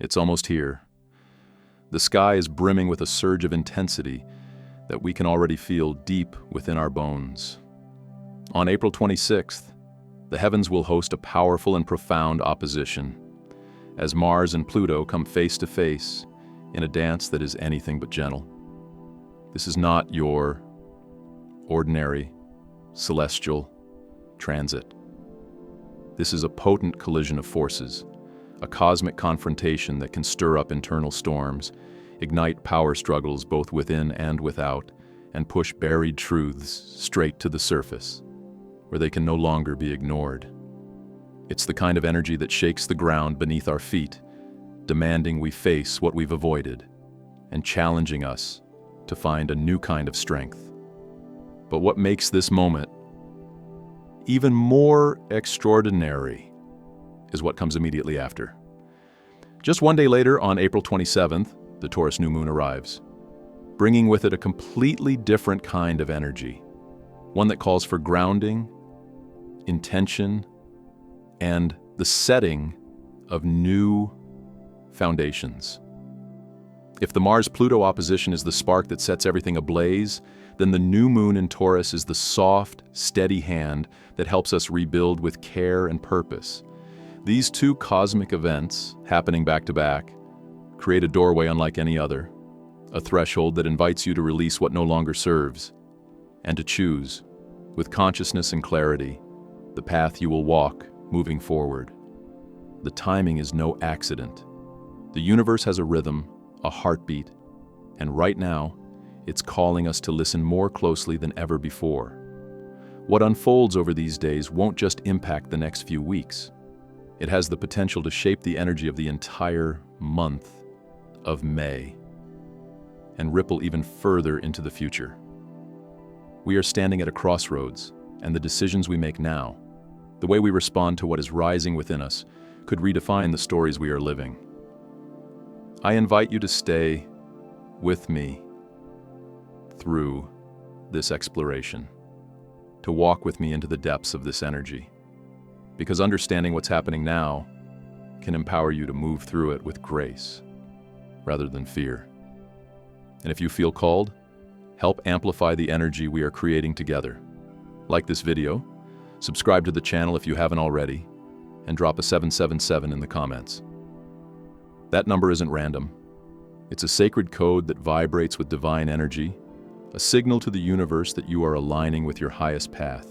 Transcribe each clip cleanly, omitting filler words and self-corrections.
It's almost here. The sky is brimming with a surge of intensity that we can already feel deep within our bones. On April 26th, the heavens will host a powerful and profound opposition, as Mars and Pluto come face to face in a dance that is anything but gentle. This is not your ordinary celestial transit. This is a potent collision of forces, a cosmic confrontation that can stir up internal storms, ignite power struggles both within and without, and push buried truths straight to the surface, where they can no longer be ignored. It's the kind of energy that shakes the ground beneath our feet, demanding we face what we've avoided, and challenging us to find a new kind of strength. But what makes this moment even more extraordinary is what comes immediately after. Just one day later, on April 27th, the Taurus new moon arrives, bringing with it a completely different kind of energy, one that calls for grounding, intention, and the setting of new foundations. If the Mars-Pluto opposition is the spark that sets everything ablaze, then the new moon in Taurus is the soft, steady hand that helps us rebuild with care and purpose. These two cosmic events, happening back to back, create a doorway unlike any other, a threshold that invites you to release what no longer serves, and to choose, with consciousness and clarity, the path you will walk moving forward. The timing is no accident. The universe has a rhythm, a heartbeat, and right now, it's calling us to listen more closely than ever before. What unfolds over these days won't just impact the next few weeks. It has the potential to shape the energy of the entire month of May and ripple even further into the future. We are standing at a crossroads, and the decisions we make now, the way we respond to what is rising within us, could redefine the stories we are living. I invite you to stay with me through this exploration, to walk with me into the depths of this energy, because understanding what's happening now can empower you to move through it with grace rather than fear. And if you feel called, help amplify the energy we are creating together. Like this video, subscribe to the channel if you haven't already, and drop a 777 in the comments. That number isn't random. It's a sacred code that vibrates with divine energy, a signal to the universe that you are aligning with your highest path.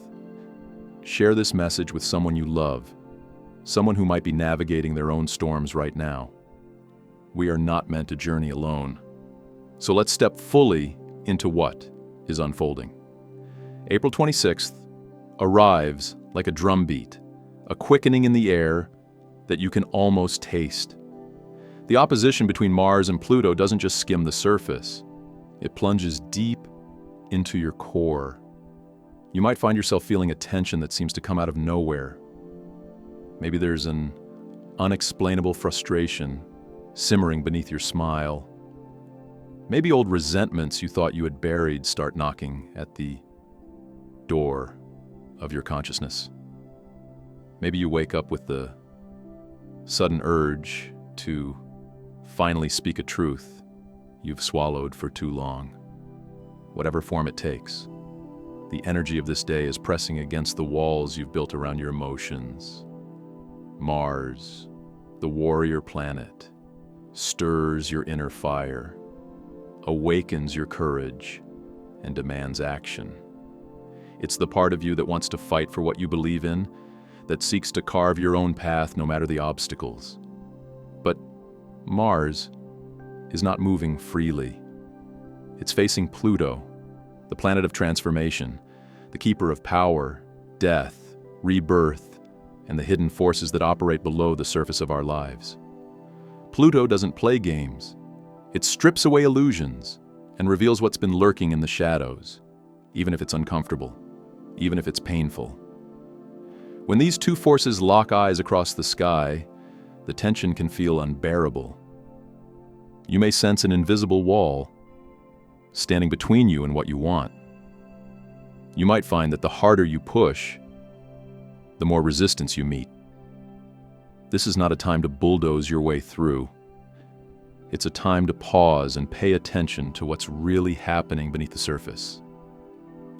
Share this message with someone you love, someone who might be navigating their own storms right now. We are not meant to journey alone. So let's step fully into what is unfolding. April 26th arrives like a drumbeat, a quickening in the air that you can almost taste. The opposition between Mars and Pluto doesn't just skim the surface. It plunges deep into your core. You might find yourself feeling a tension that seems to come out of nowhere. Maybe there's an unexplainable frustration simmering beneath your smile. Maybe old resentments you thought you had buried start knocking at the door of your consciousness. Maybe you wake up with the sudden urge to finally speak a truth you've swallowed for too long. Whatever form it takes, the energy of this day is pressing against the walls you've built around your emotions. Mars, the warrior planet, stirs your inner fire, awakens your courage, and demands action. It's the part of you that wants to fight for what you believe in, that seeks to carve your own path no matter the obstacles. But Mars is not moving freely. It's facing Pluto, the planet of transformation, the keeper of power, death, rebirth, and the hidden forces that operate below the surface of our lives. Pluto doesn't play games. It strips away illusions and reveals what's been lurking in the shadows, even if it's uncomfortable, even if it's painful. When these two forces lock eyes across the sky, the tension can feel unbearable. You may sense an invisible wall standing between you and what you want. You might find that the harder you push, the more resistance you meet. This is not a time to bulldoze your way through. It's a time to pause and pay attention to what's really happening beneath the surface.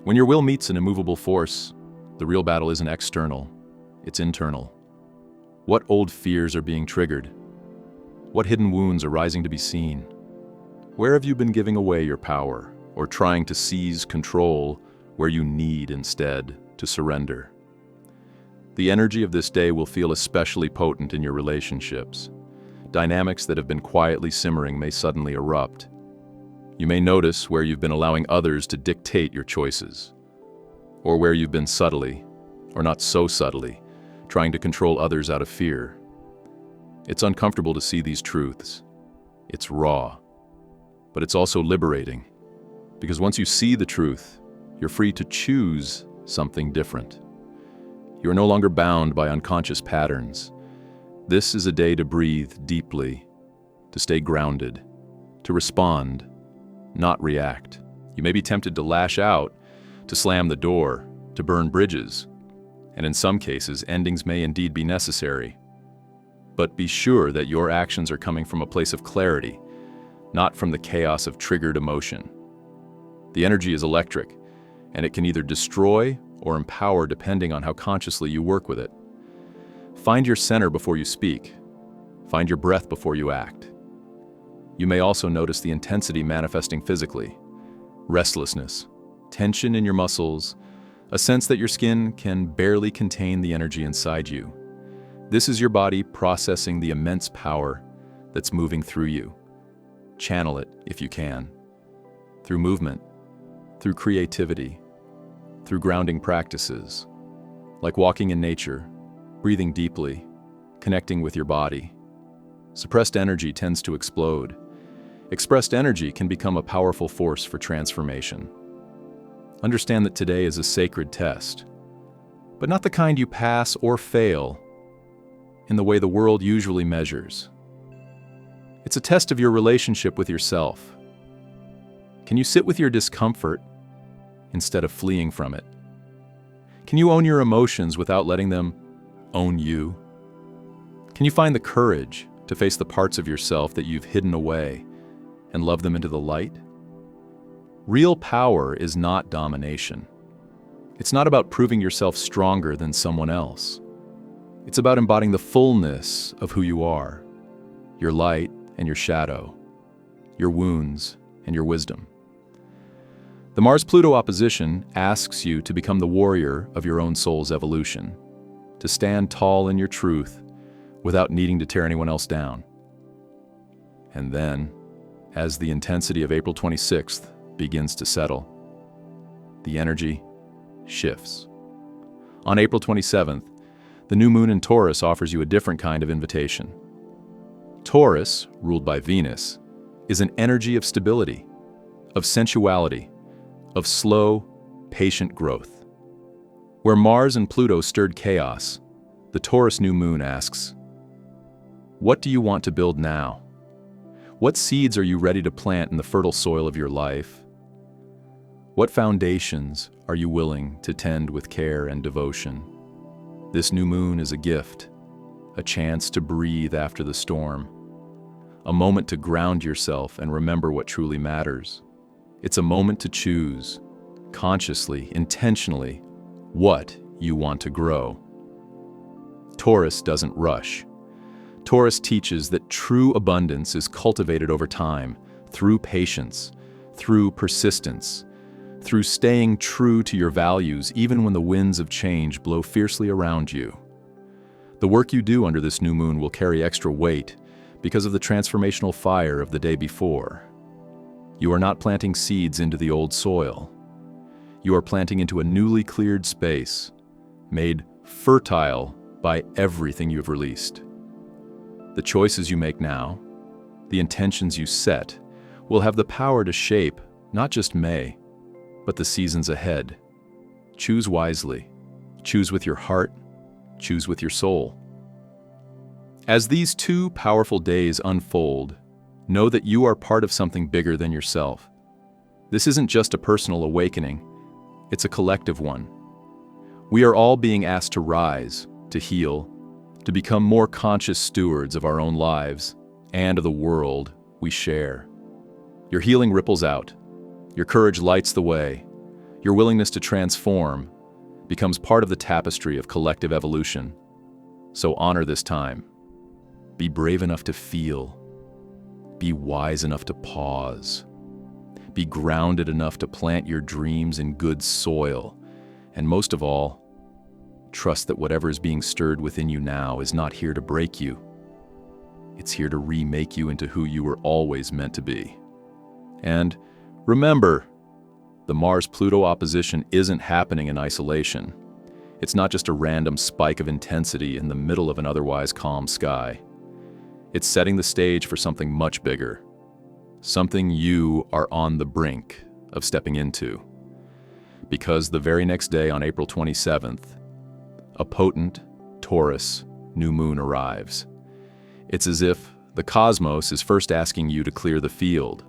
When your will meets an immovable force, the real battle isn't external, it's internal. What old fears are being triggered? What hidden wounds are rising to be seen? Where have you been giving away your power or trying to seize control where you need instead to surrender? The energy of this day will feel especially potent in your relationships. Dynamics that have been quietly simmering may suddenly erupt. You may notice where you've been allowing others to dictate your choices, or where you've been subtly, or not so subtly, trying to control others out of fear. It's uncomfortable to see these truths. It's raw, but it's also liberating, because once you see the truth, you're free to choose something different. You are no longer bound by unconscious patterns. This is a day to breathe deeply, to stay grounded, to respond, not react. You may be tempted to lash out, to slam the door, to burn bridges, and in some cases, endings may indeed be necessary. But be sure that your actions are coming from a place of clarity, not from the chaos of triggered emotion. The energy is electric, and it can either destroy or empower depending on how consciously you work with it. Find your center before you speak. Find your breath before you act. You may also notice the intensity manifesting physically. Restlessness, tension in your muscles, a sense that your skin can barely contain the energy inside you. This is your body processing the immense power that's moving through you. Channel it if you can. Through movement, through creativity, through grounding practices, like walking in nature, breathing deeply, connecting with your body. Suppressed energy tends to explode. Expressed energy can become a powerful force for transformation. Understand that today is a sacred test, but not the kind you pass or fail in the way the world usually measures. It's a test of your relationship with yourself. Can you sit with your discomfort instead of fleeing from it? Can you own your emotions without letting them own you? Can you find the courage to face the parts of yourself that you've hidden away and love them into the light? Real power is not domination. It's not about proving yourself stronger than someone else. It's about embodying the fullness of who you are, your light and your shadow, your wounds and your wisdom. The Mars-Pluto opposition asks you to become the warrior of your own soul's evolution, to stand tall in your truth without needing to tear anyone else down. And then, as the intensity of April 26th begins to settle, the energy shifts. On April 27th, the new moon in Taurus offers you a different kind of invitation. Taurus, ruled by Venus, is an energy of stability, of sensuality, of slow, patient growth. Where Mars and Pluto stirred chaos, the Taurus new moon asks, what do you want to build now? What seeds are you ready to plant in the fertile soil of your life? What foundations are you willing to tend with care and devotion? This new moon is a gift, a chance to breathe after the storm, a moment to ground yourself and remember what truly matters. It's a moment to choose, consciously, intentionally, what you want to grow. Taurus doesn't rush. Taurus teaches that true abundance is cultivated over time, through patience, through persistence, through staying true to your values even when the winds of change blow fiercely around you. The work you do under this new moon will carry extra weight because of the transformational fire of the day before. You are not planting seeds into the old soil. You are planting into a newly cleared space, made fertile by everything you've released. The choices you make now, the intentions you set, will have the power to shape not just May, but the seasons ahead. Choose wisely. Choose with your heart. Choose with your soul. As these two powerful days unfold, know that you are part of something bigger than yourself. This isn't just a personal awakening, it's a collective one. We are all being asked to rise, to heal, to become more conscious stewards of our own lives and of the world we share. Your healing ripples out. Your courage lights the way. Your willingness to transform becomes part of the tapestry of collective evolution. So honor this time. Be brave enough to feel. Be wise enough to pause. Be grounded enough to plant your dreams in good soil. And most of all, trust that whatever is being stirred within you now is not here to break you. It's here to remake you into who you were always meant to be. And remember, the Mars-Pluto opposition isn't happening in isolation. It's not just a random spike of intensity in the middle of an otherwise calm sky. It's setting the stage for something much bigger. Something you are on the brink of stepping into. Because the very next day on April 27th, a potent Taurus new moon arrives. It's as if the cosmos is first asking you to clear the field,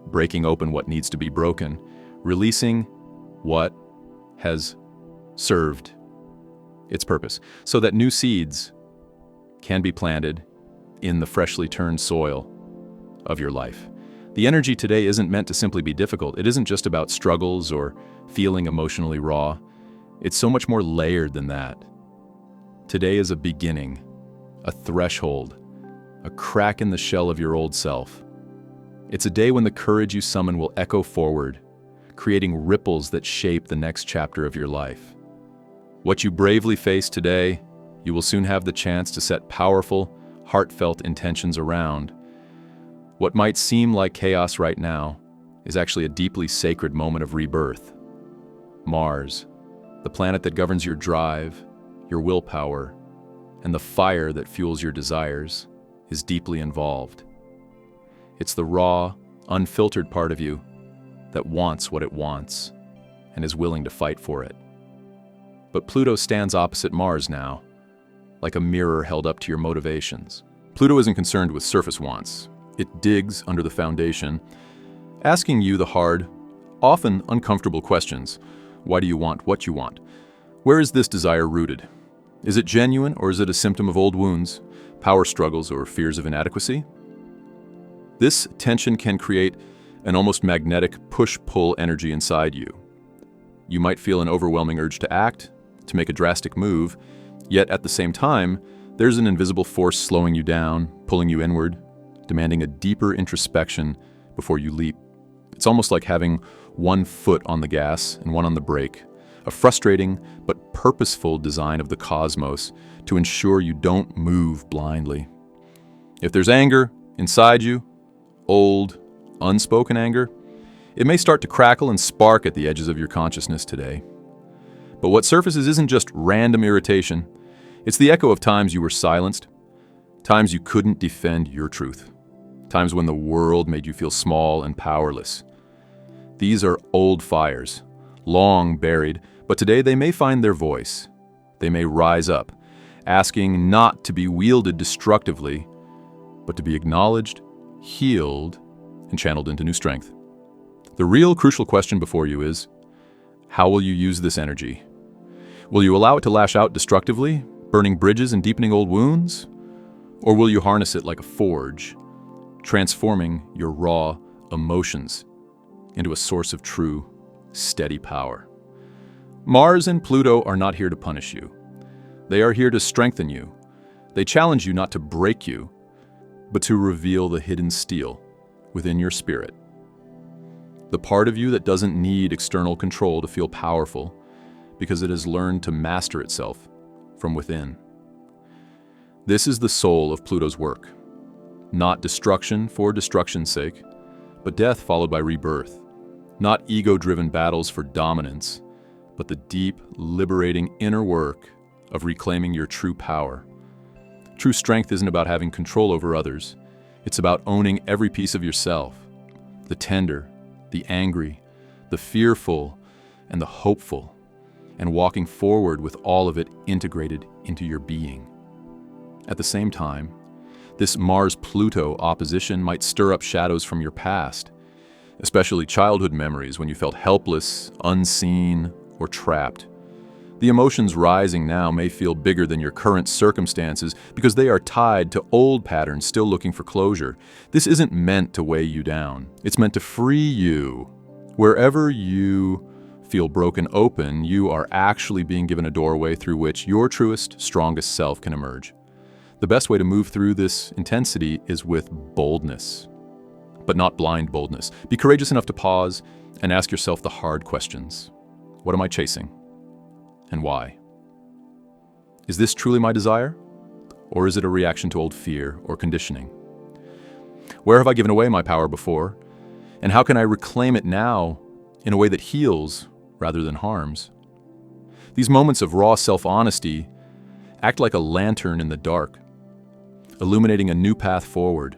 breaking open what needs to be broken, releasing what has served its purpose, so that new seeds can be planted in the freshly turned soil of your life. The energy today isn't meant to simply be difficult. It isn't just about struggles or feeling emotionally raw. It's so much more layered than that. Today is a beginning, a threshold, a crack in the shell of your old self. It's a day when the courage you summon will echo forward, creating ripples that shape the next chapter of your life. What you bravely face today, you will soon have the chance to set powerful, heartfelt intentions around. What might seem like chaos right now is actually a deeply sacred moment of rebirth. Mars, the planet that governs your drive, your willpower, and the fire that fuels your desires, is deeply involved. It's the raw, unfiltered part of you that wants what it wants and is willing to fight for it. But Pluto stands opposite Mars now, like a mirror held up to your motivations. Pluto isn't concerned with surface wants. It digs under the foundation, asking you the hard, often uncomfortable questions. Why do you want what you want? Where is this desire rooted? Is it genuine, or is it a symptom of old wounds, power struggles, or fears of inadequacy? This tension can create an almost magnetic push-pull energy inside you. You might feel an overwhelming urge to act, to make a drastic move, yet at the same time, there's an invisible force slowing you down, pulling you inward, demanding a deeper introspection before you leap. It's almost like having one foot on the gas and one on the brake, a frustrating but purposeful design of the cosmos to ensure you don't move blindly. If there's anger inside you, old, unspoken anger, it may start to crackle and spark at the edges of your consciousness today. But what surfaces isn't just random irritation. It's the echo of times you were silenced, times you couldn't defend your truth, times when the world made you feel small and powerless. These are old fires, long buried, but today they may find their voice. They may rise up, asking not to be wielded destructively, but to be acknowledged, healed, and channeled into new strength. The real crucial question before you is, how will you use this energy? Will you allow it to lash out destructively, burning bridges and deepening old wounds? Or will you harness it like a forge, transforming your raw emotions into a source of true, steady power? Mars and Pluto are not here to punish you. They are here to strengthen you. They challenge you not to break you, but to reveal the hidden steel within your spirit. The part of you that doesn't need external control to feel powerful because it has learned to master itself from within. This is the soul of Pluto's work. Not destruction for destruction's sake, but death followed by rebirth. Not ego-driven battles for dominance, but the deep, liberating inner work of reclaiming your true power. True strength isn't about having control over others. It's about owning every piece of yourself. The tender, the angry, the fearful, and the hopeful, and walking forward with all of it integrated into your being. At the same time, this Mars-Pluto opposition might stir up shadows from your past, especially childhood memories when you felt helpless, unseen, or trapped. The emotions rising now may feel bigger than your current circumstances because they are tied to old patterns still looking for closure. This isn't meant to weigh you down. It's meant to free you. Wherever you feel broken open, you are actually being given a doorway through which your truest, strongest self can emerge. The best way to move through this intensity is with boldness, but not blind boldness. Be courageous enough to pause and ask yourself the hard questions. What am I chasing? And why? Is this truly my desire? Or is it a reaction to old fear or conditioning? Where have I given away my power before? And how can I reclaim it now in a way that heals rather than harms? These moments of raw self-honesty act like a lantern in the dark, illuminating a new path forward.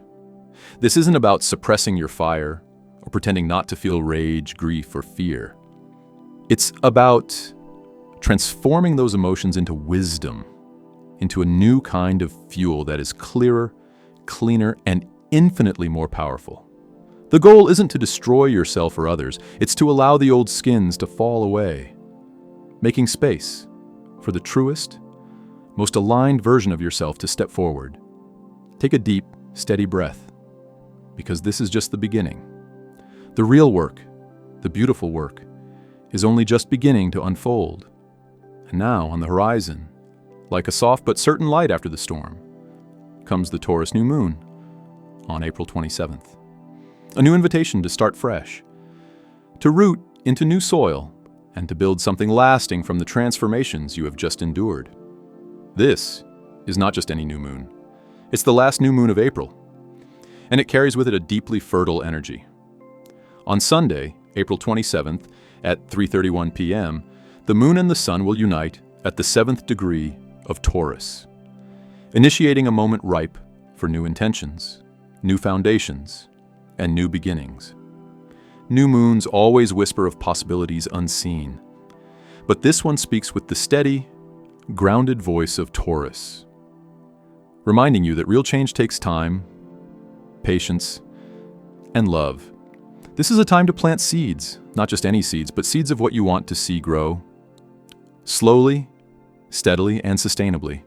This isn't about suppressing your fire or pretending not to feel rage, grief, or fear. It's about transforming those emotions into wisdom, into a new kind of fuel that is clearer, cleaner, and infinitely more powerful. The goal isn't to destroy yourself or others, it's to allow the old skins to fall away, making space for the truest, most aligned version of yourself to step forward. Take a deep, steady breath, because this is just the beginning. The real work, the beautiful work, is only just beginning to unfold. And now, on the horizon, like a soft but certain light after the storm, comes the Taurus new moon on April 27th. A new invitation to start fresh, to root into new soil, and to build something lasting from the transformations you have just endured. This is not just any new moon. It's the last new moon of April, and it carries with it a deeply fertile energy. On Sunday, April 27th, at 3:31 p.m., the moon and the sun will unite at the 7th degree of Taurus, initiating a moment ripe for new intentions, new foundations, and new beginnings. New moons always whisper of possibilities unseen, but this one speaks with the steady, grounded voice of Taurus, reminding you that real change takes time, patience, and love. This is a time to plant seeds, not just any seeds, but seeds of what you want to see grow, slowly, steadily, and sustainably.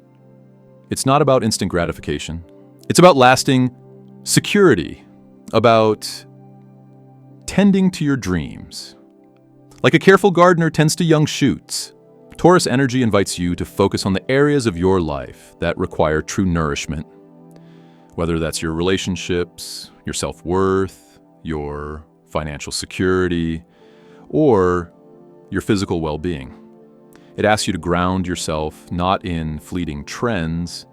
It's not about instant gratification. It's about lasting security, about tending to your dreams. Like a careful gardener tends to young shoots, Taurus energy invites you to focus on the areas of your life that require true nourishment, whether that's your relationships, your self-worth, your financial security, or your physical well-being. It asks you to ground yourself not in fleeting trends,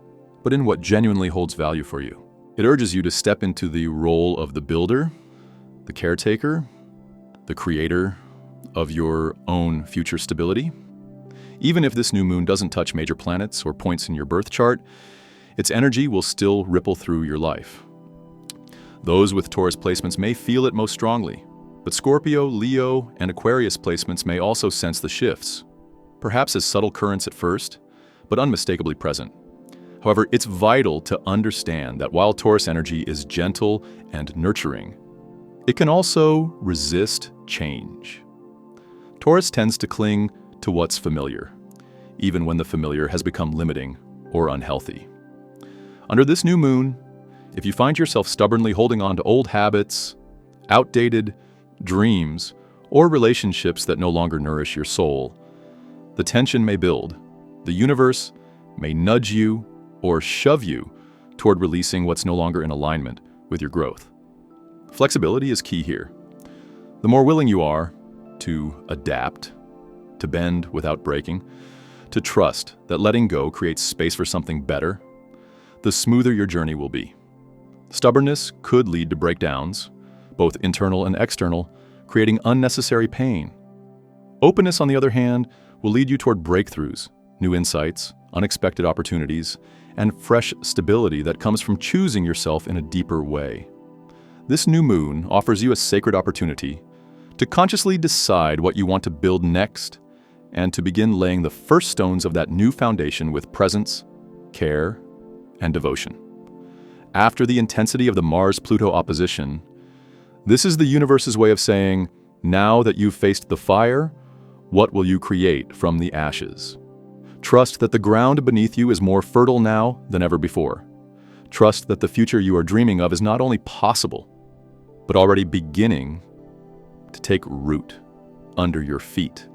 but in what genuinely holds value for you. It urges you to step into the role of the builder, the caretaker, the creator of your own future stability. Even if this new moon doesn't touch major planets or points in your birth chart, its energy will still ripple through your life. Those with Taurus placements may feel it most strongly, but Scorpio, Leo, and Aquarius placements may also sense the shifts, perhaps as subtle currents at first, but unmistakably present. However, it's vital to understand that while Taurus energy is gentle and nurturing, it can also resist change. Taurus tends to cling to what's familiar, even when the familiar has become limiting or unhealthy. Under this new moon, if you find yourself stubbornly holding on to old habits, outdated dreams, or relationships that no longer nourish your soul, the tension may build. The universe may nudge you or shove you toward releasing what's no longer in alignment with your growth. Flexibility is key here. The more willing you are to adapt, to bend without breaking, to trust that letting go creates space for something better, the smoother your journey will be. Stubbornness could lead to breakdowns, both internal and external, creating unnecessary pain. Openness, on the other hand, will lead you toward breakthroughs, new insights, unexpected opportunities, and fresh stability that comes from choosing yourself in a deeper way. This new moon offers you a sacred opportunity to consciously decide what you want to build next and to begin laying the first stones of that new foundation with presence, care, and devotion. After the intensity of the Mars-Pluto opposition, this is the universe's way of saying, now that you've faced the fire, What will you create from the ashes? Trust that the ground beneath you is more fertile now than ever before. Trust that the future you are dreaming of is not only possible, but already beginning to take root under your feet.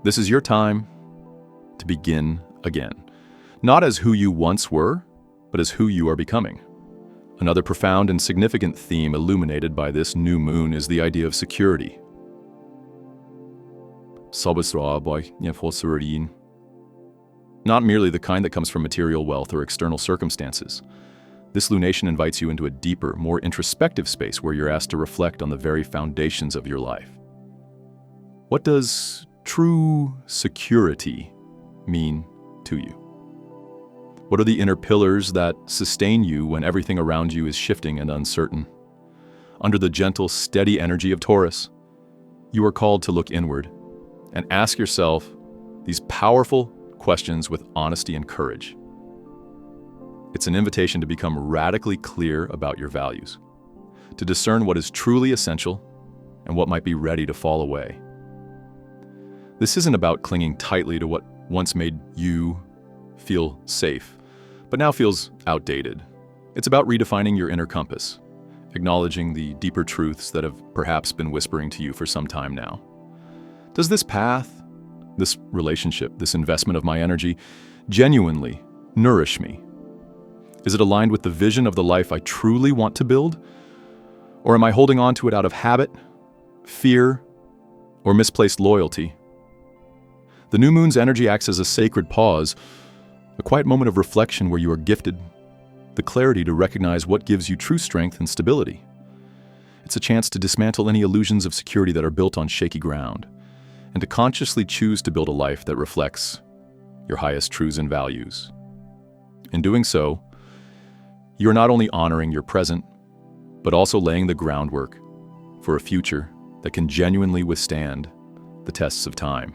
This is your time to begin again, not as who you once were, but as who you are becoming. Another profound and significant theme illuminated by this new moon is the idea of security. Not merely the kind that comes from material wealth or external circumstances. This lunation invites you into a deeper, more introspective space where you're asked to reflect on the very foundations of your life. What does true security mean to you? What are the inner pillars that sustain you when everything around you is shifting and uncertain? Under the gentle, steady energy of Taurus, you are called to look inward and ask yourself these powerful questions with honesty and courage. It's an invitation to become radically clear about your values, to discern what is truly essential and what might be ready to fall away. This isn't about clinging tightly to what once made you feel safe, but now feels outdated. It's about redefining your inner compass, acknowledging the deeper truths that have perhaps been whispering to you for some time now. Does this path, this relationship, this investment of my energy genuinely nourish me? Is it aligned with the vision of the life I truly want to build? Or am I holding on to it out of habit, fear, or misplaced loyalty? The new moon's energy acts as a sacred pause, a quiet moment of reflection where you are gifted the clarity to recognize what gives you true strength and stability. It's a chance to dismantle any illusions of security that are built on shaky ground, and to consciously choose to build a life that reflects your highest truths and values. In doing so, you're not only honoring your present, but also laying the groundwork for a future that can genuinely withstand the tests of time.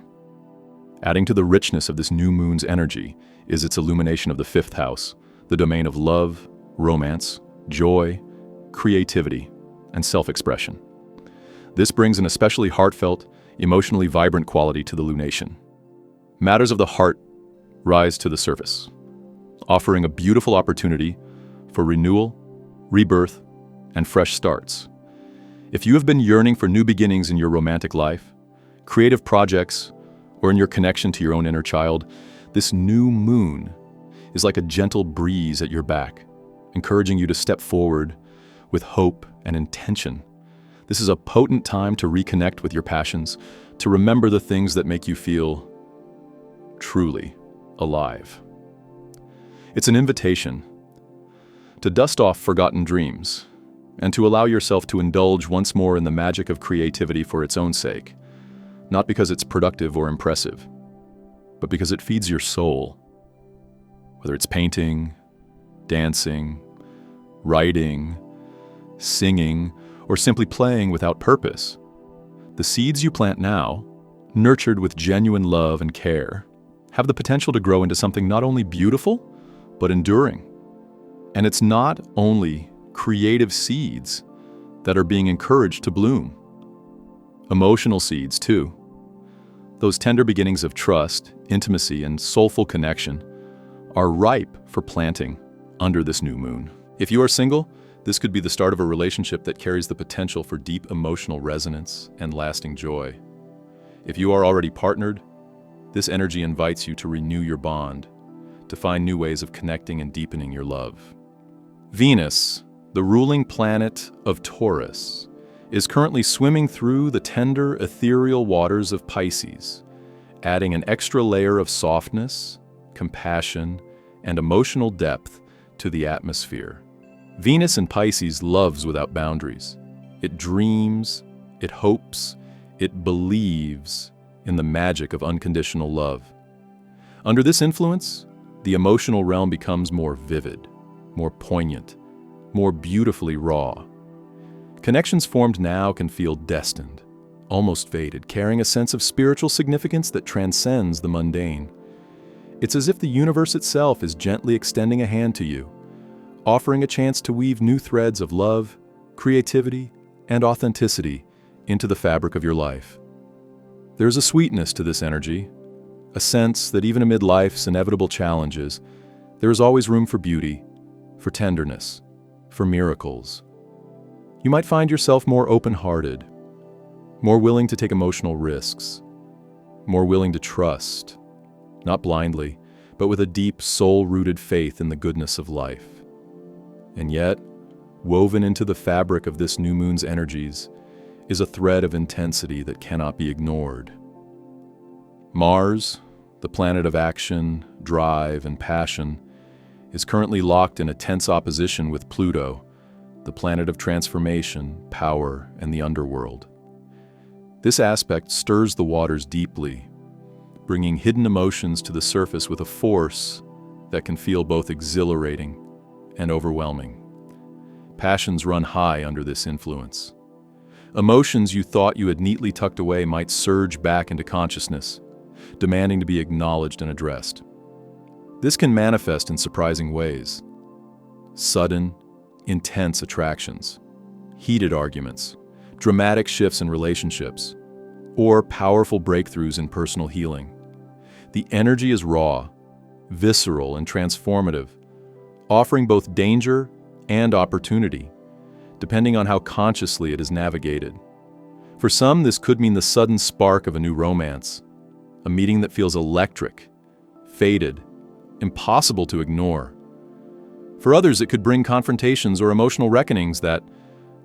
Adding to the richness of this new moon's energy is its illumination of the fifth house, the domain of love, romance, joy, creativity, and self-expression. This brings an especially heartfelt, emotionally vibrant quality to the lunation. Matters of the heart rise to the surface, offering a beautiful opportunity for renewal, rebirth, and fresh starts. If you have been yearning for new beginnings in your romantic life, creative projects, or in your connection to your own inner child, this new moon is like a gentle breeze at your back, encouraging you to step forward with hope and intention. This is a potent time to reconnect with your passions, to remember the things that make you feel truly alive. It's an invitation to dust off forgotten dreams and to allow yourself to indulge once more in the magic of creativity for its own sake, not because it's productive or impressive, but because it feeds your soul. Whether it's painting, dancing, writing, singing, or simply playing without purpose, the seeds you plant now, nurtured with genuine love and care, have the potential to grow into something not only beautiful, but enduring. And it's not only creative seeds that are being encouraged to bloom. Emotional seeds, too. Those tender beginnings of trust, intimacy, and soulful connection are ripe for planting under this new moon. If you are single, this could be the start of a relationship that carries the potential for deep emotional resonance and lasting joy. If you are already partnered, this energy invites you to renew your bond, to find new ways of connecting and deepening your love. Venus, the ruling planet of Taurus, is currently swimming through the tender, ethereal waters of Pisces, adding an extra layer of softness, compassion, and emotional depth to the atmosphere. Venus in Pisces loves without boundaries. It dreams, it hopes, it believes in the magic of unconditional love. Under this influence, the emotional realm becomes more vivid, more poignant, more beautifully raw. Connections formed now can feel destined, almost fated, carrying a sense of spiritual significance that transcends the mundane. It's as if the universe itself is gently extending a hand to you, offering a chance to weave new threads of love, creativity, and authenticity into the fabric of your life. There's a sweetness to this energy, a sense that even amid life's inevitable challenges, there is always room for beauty, for tenderness, for miracles. You might find yourself more open-hearted, more willing to take emotional risks, more willing to trust, not blindly, but with a deep, soul-rooted faith in the goodness of life. And yet, woven into the fabric of this new moon's energies is a thread of intensity that cannot be ignored. Mars, the planet of action, drive, and passion, is currently locked in a tense opposition with Pluto, the planet of transformation, power, and the underworld. This aspect stirs the waters deeply, bringing hidden emotions to the surface with a force that can feel both exhilarating and overwhelming. Passions run high under this influence. Emotions you thought you had neatly tucked away might surge back into consciousness, demanding to be acknowledged and addressed. This can manifest in surprising ways. Sudden, intense attractions, heated arguments, dramatic shifts in relationships, or powerful breakthroughs in personal healing. The energy is raw, visceral, and transformative, offering both danger and opportunity, depending on how consciously it is navigated. For some, this could mean the sudden spark of a new romance, a meeting that feels electric, fated, impossible to ignore. For others, it could bring confrontations or emotional reckonings that,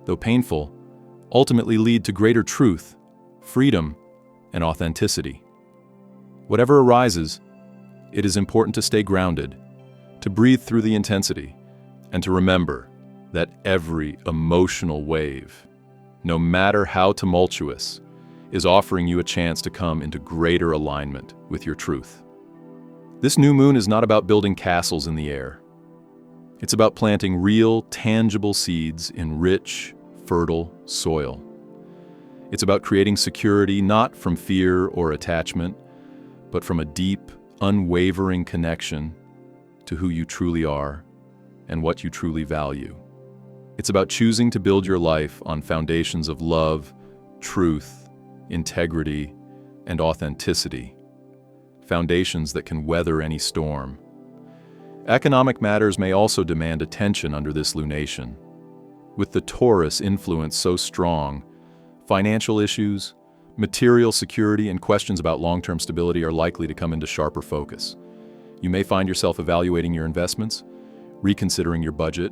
though painful, ultimately lead to greater truth, freedom, and authenticity. Whatever arises, it is important to stay grounded, to breathe through the intensity, and to remember that every emotional wave, no matter how tumultuous, is offering you a chance to come into greater alignment with your truth. This new moon is not about building castles in the air. It's about planting real, tangible seeds in rich, fertile soil. It's about creating security not from fear or attachment, but from a deep, unwavering connection to who you truly are and what you truly value. It's about choosing to build your life on foundations of love, truth, integrity, and authenticity, foundations that can weather any storm. Economic matters may also demand attention under this lunation. With the Taurus influence so strong, financial issues, material security, and questions about long-term stability are likely to come into sharper focus. You may find yourself evaluating your investments, reconsidering your budget,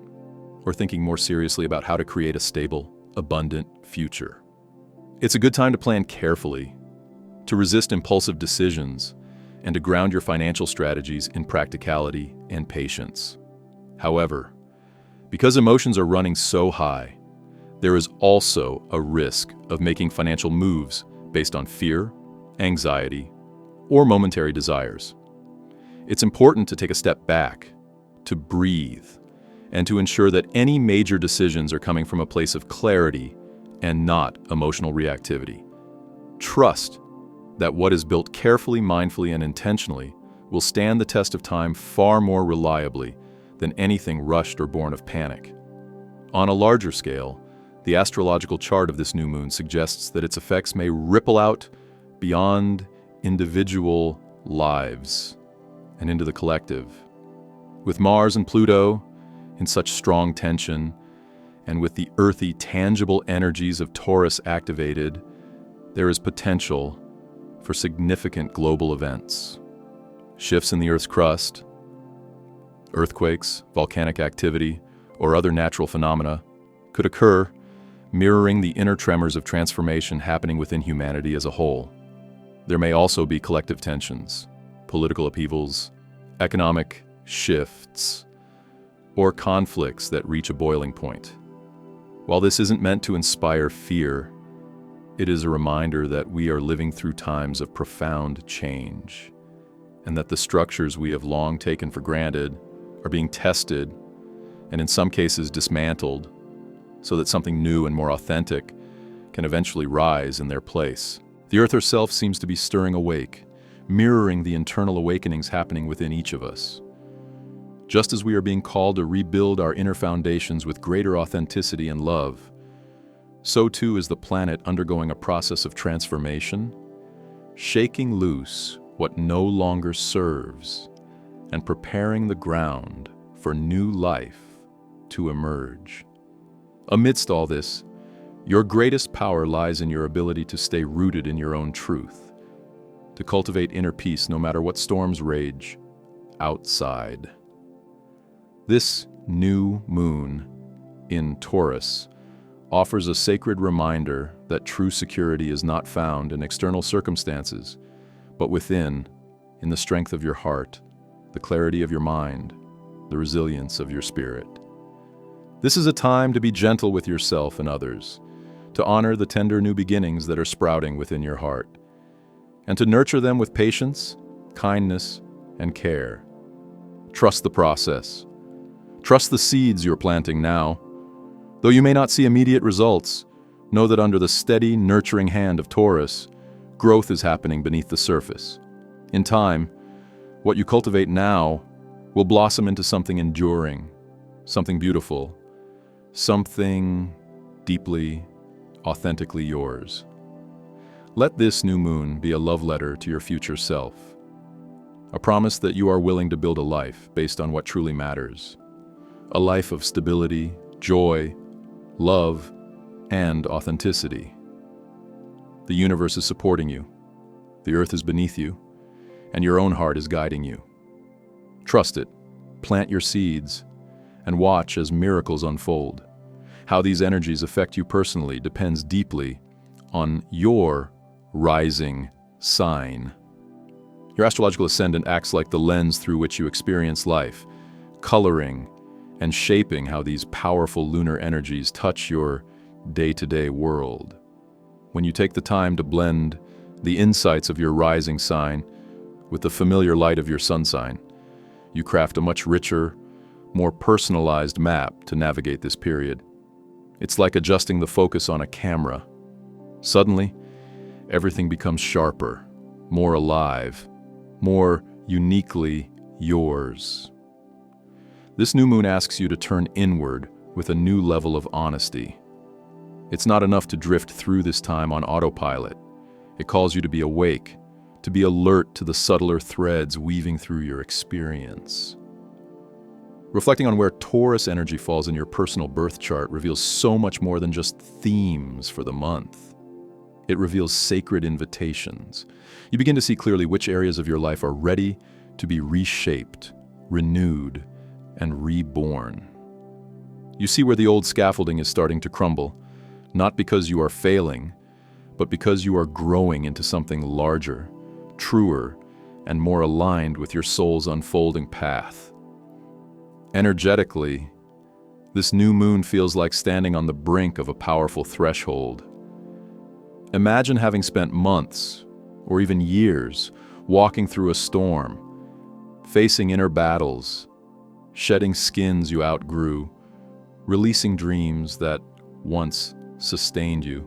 or thinking more seriously about how to create a stable, abundant future. It's a good time to plan carefully, to resist impulsive decisions, and to ground your financial strategies in practicality and patience. However, because emotions are running so high, there is also a risk of making financial moves based on fear, anxiety, or momentary desires. It's important to take a step back, to breathe, and to ensure that any major decisions are coming from a place of clarity and not emotional reactivity. Trust that what is built carefully, mindfully, and intentionally will stand the test of time far more reliably than anything rushed or born of panic. On a larger scale, the astrological chart of this new moon suggests that its effects may ripple out beyond individual lives and into the collective. With Mars and Pluto in such strong tension, and with the earthy, tangible energies of Taurus activated, there is potential for significant global events. Shifts in the Earth's crust, earthquakes, volcanic activity, or other natural phenomena could occur, mirroring the inner tremors of transformation happening within humanity as a whole. There may also be collective tensions, political upheavals, economic shifts, or conflicts that reach a boiling point. While this isn't meant to inspire fear, it is a reminder that we are living through times of profound change, and that the structures we have long taken for granted are being tested and in some cases dismantled so that something new and more authentic can eventually rise in their place. The Earth herself seems to be stirring awake, mirroring the internal awakenings happening within each of us. Just as we are being called to rebuild our inner foundations with greater authenticity and love, so too is the planet undergoing a process of transformation, shaking loose what no longer serves and preparing the ground for new life to emerge. Amidst all this, your greatest power lies in your ability to stay rooted in your own truth, to cultivate inner peace no matter what storms rage outside. This new moon in Taurus offers a sacred reminder that true security is not found in external circumstances, but within, in the strength of your heart, the clarity of your mind, the resilience of your spirit. This is a time to be gentle with yourself and others, to honor the tender new beginnings that are sprouting within your heart, and to nurture them with patience, kindness, and care. Trust the process. Trust the seeds you're planting now. Though you may not see immediate results, know that under the steady, nurturing hand of Taurus, growth is happening beneath the surface. In time, what you cultivate now will blossom into something enduring, something beautiful, something deeply, authentically yours. Let this new moon be a love letter to your future self, a promise that you are willing to build a life based on what truly matters, a life of stability, joy, love, and authenticity. The universe is supporting you, the earth is beneath you, and your own heart is guiding you. Trust it, plant your seeds, and watch as miracles unfold. How these energies affect you personally depends deeply on your rising sign. Your astrological ascendant acts like the lens through which you experience life, coloring and shaping how these powerful lunar energies touch your day-to-day world. When you take the time to blend the insights of your rising sign with the familiar light of your sun sign, you craft a much richer, more personalized map to navigate this period. It's like adjusting the focus on a camera. Suddenly, everything becomes sharper, more alive, more uniquely yours. This new moon asks you to turn inward with a new level of honesty. It's not enough to drift through this time on autopilot. It calls you to be awake, to be alert to the subtler threads weaving through your experience. Reflecting on where Taurus energy falls in your personal birth chart reveals so much more than just themes for the month. It reveals sacred invitations. You begin to see clearly which areas of your life are ready to be reshaped, renewed, and reborn. You see where the old scaffolding is starting to crumble, not because you are failing, but because you are growing into something larger, truer, and more aligned with your soul's unfolding path. Energetically, this new moon feels like standing on the brink of a powerful threshold. Imagine having spent months, or even years, walking through a storm, facing inner battles, shedding skins you outgrew, releasing dreams that once sustained you,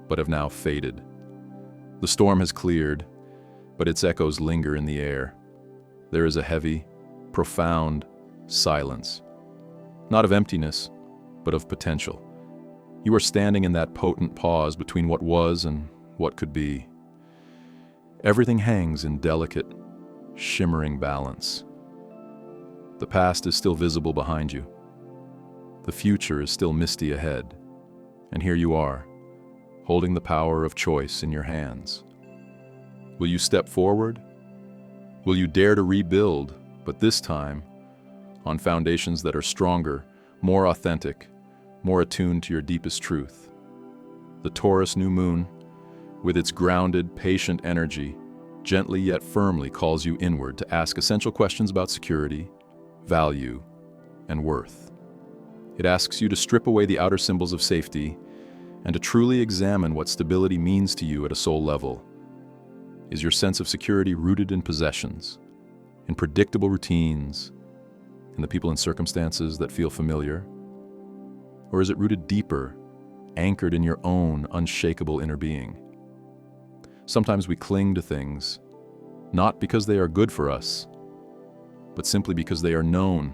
but have now faded. The storm has cleared, but its echoes linger in the air. There is a heavy, profound silence, not of emptiness, but of potential. You are standing in that potent pause between what was and what could be. Everything hangs in delicate, shimmering balance. The past is still visible behind you. The future is still misty ahead. And here you are, holding the power of choice in your hands. Will you step forward? Will you dare to rebuild, but this time on foundations that are stronger, more authentic, more attuned to your deepest truth? The Taurus new moon, with its grounded, patient energy, gently yet firmly calls you inward to ask essential questions about security, value, and worth. It asks you to strip away the outer symbols of safety and to truly examine what stability means to you at a soul level. Is your sense of security rooted in possessions, in predictable routines, in the people and circumstances that feel familiar? Or is it rooted deeper, anchored in your own unshakable inner being? Sometimes we cling to things, not because they are good for us, but simply because they are known.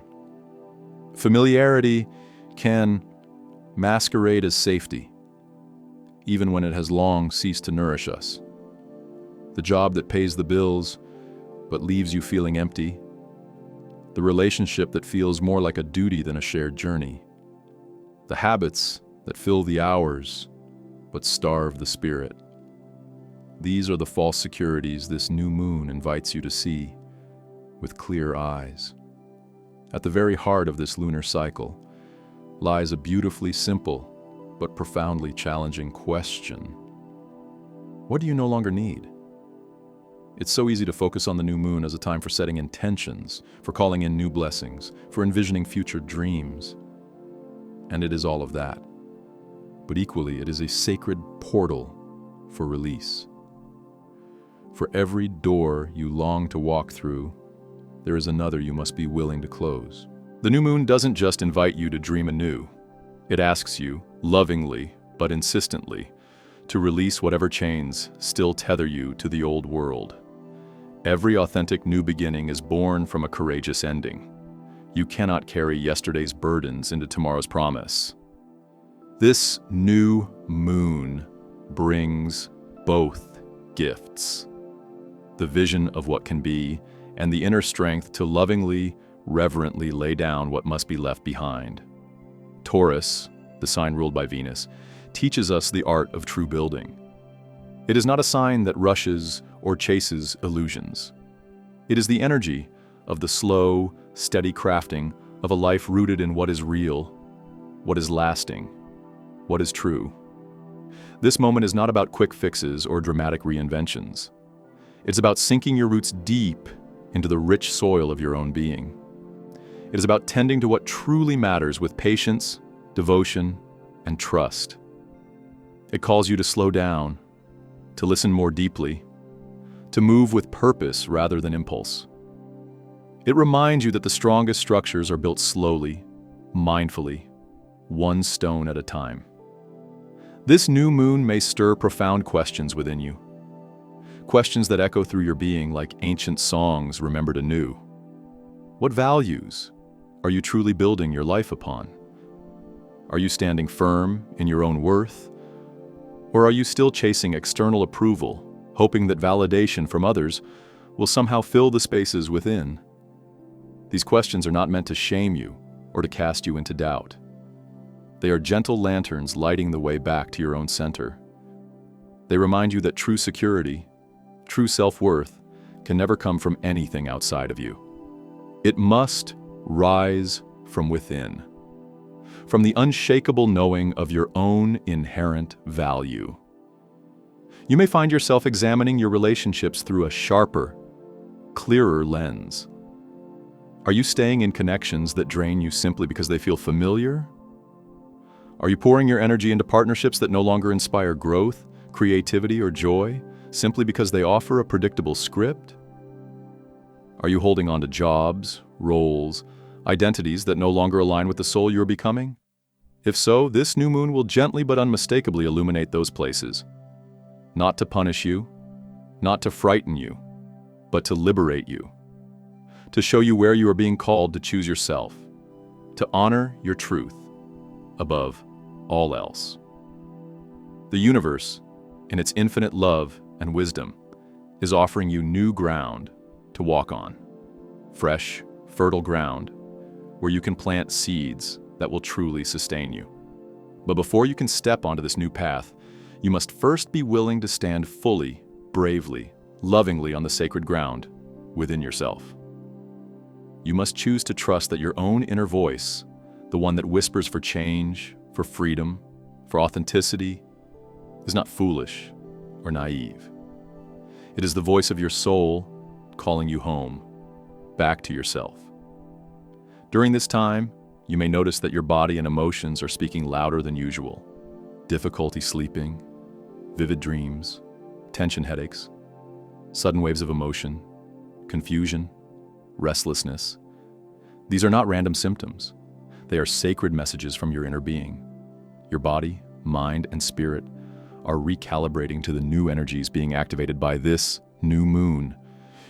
Familiarity can masquerade as safety, even when it has long ceased to nourish us. The job that pays the bills but leaves you feeling empty. The relationship that feels more like a duty than a shared journey. The habits that fill the hours but starve the spirit. These are the false securities this new moon invites you to see with clear eyes. At the very heart of this lunar cycle lies a beautifully simple but profoundly challenging question. What do you no longer need? It's so easy to focus on the new moon as a time for setting intentions, for calling in new blessings, for envisioning future dreams. And it is all of that. But equally, it is a sacred portal for release. For every door you long to walk through, there is another you must be willing to close. The new moon doesn't just invite you to dream anew. It asks you, lovingly but insistently, to release whatever chains still tether you to the old world. Every authentic new beginning is born from a courageous ending. You cannot carry yesterday's burdens into tomorrow's promise. This new moon brings both gifts: the vision of what can be and the inner strength to lovingly, reverently lay down what must be left behind. Taurus, the sign ruled by Venus, teaches us the art of true building. It is not a sign that rushes or chases illusions. It is the energy of the slow, steady crafting of a life rooted in what is real, what is lasting, what is true. This moment is not about quick fixes or dramatic reinventions. It's about sinking your roots deep into the rich soil of your own being. It is about tending to what truly matters with patience, devotion, and trust. It calls you to slow down, to listen more deeply, to move with purpose rather than impulse. It reminds you that the strongest structures are built slowly, mindfully, one stone at a time. This new moon may stir profound questions within you. Questions that echo through your being like ancient songs remembered anew. What values are you truly building your life upon? Are you standing firm in your own worth? Or are you still chasing external approval, hoping that validation from others will somehow fill the spaces within? These questions are not meant to shame you or to cast you into doubt. They are gentle lanterns lighting the way back to your own center. They remind you that true security, true self-worth, can never come from anything outside of you. It must rise from within, from the unshakable knowing of your own inherent value. You may find yourself examining your relationships through a sharper, clearer lens. Are you staying in connections that drain you simply because they feel familiar? Are you pouring your energy into partnerships that no longer inspire growth, creativity, or joy, simply because they offer a predictable script? Are you holding on to jobs, roles, identities that no longer align with the soul you're becoming? If so, this new moon will gently but unmistakably illuminate those places. Not to punish you, not to frighten you, but to liberate you. To show you where you are being called to choose yourself. To honor your truth above all else. The universe, in its infinite love and wisdom, is offering you new ground to walk on. Fresh, fertile ground where you can plant seeds that will truly sustain you. But before you can step onto this new path, you must first be willing to stand fully, bravely, lovingly on the sacred ground within yourself. You must choose to trust that your own inner voice, the one that whispers for change, for freedom, for authenticity, is not foolish or naive. It is the voice of your soul calling you home, back to yourself. During this time, you may notice that your body and emotions are speaking louder than usual. Difficulty sleeping, vivid dreams, tension headaches, sudden waves of emotion, confusion, restlessness. These are not random symptoms. They are sacred messages from your inner being. Your body, mind, and spirit are recalibrating to the new energies being activated by this new moon.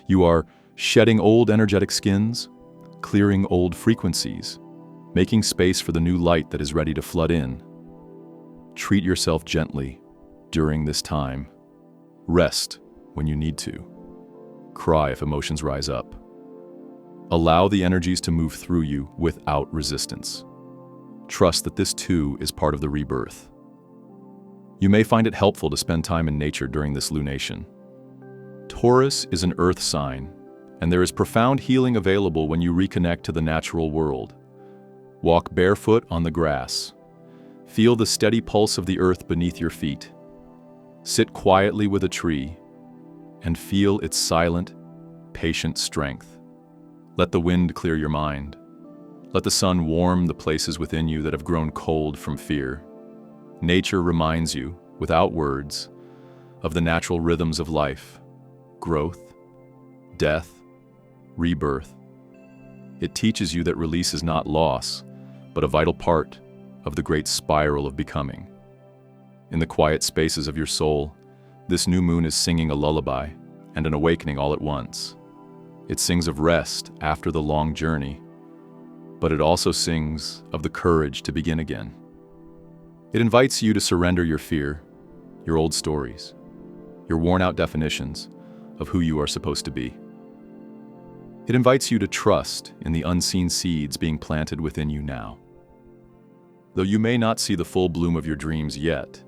You are shedding old energetic skins, clearing old frequencies, making space for the new light that is ready to flood in. Treat yourself gently during this time. Rest when you need to. Cry if emotions rise up. Allow the energies to move through you without resistance. Trust that this too is part of the rebirth. You may find it helpful to spend time in nature during this lunation. Taurus is an earth sign, and there is profound healing available when you reconnect to the natural world. Walk barefoot on the grass. Feel the steady pulse of the earth beneath your feet. Sit quietly with a tree and feel its silent, patient strength. Let the wind clear your mind. Let the sun warm the places within you that have grown cold from fear. Nature reminds you, without words, of the natural rhythms of life: growth, death, rebirth. It teaches you that release is not loss, but a vital part of the great spiral of becoming. In the quiet spaces of your soul, this new moon is singing a lullaby and an awakening all at once. It sings of rest after the long journey, but it also sings of the courage to begin again. It invites you to surrender your fear, your old stories, your worn-out definitions of who you are supposed to be. It invites you to trust in the unseen seeds being planted within you now. Though you may not see the full bloom of your dreams yet,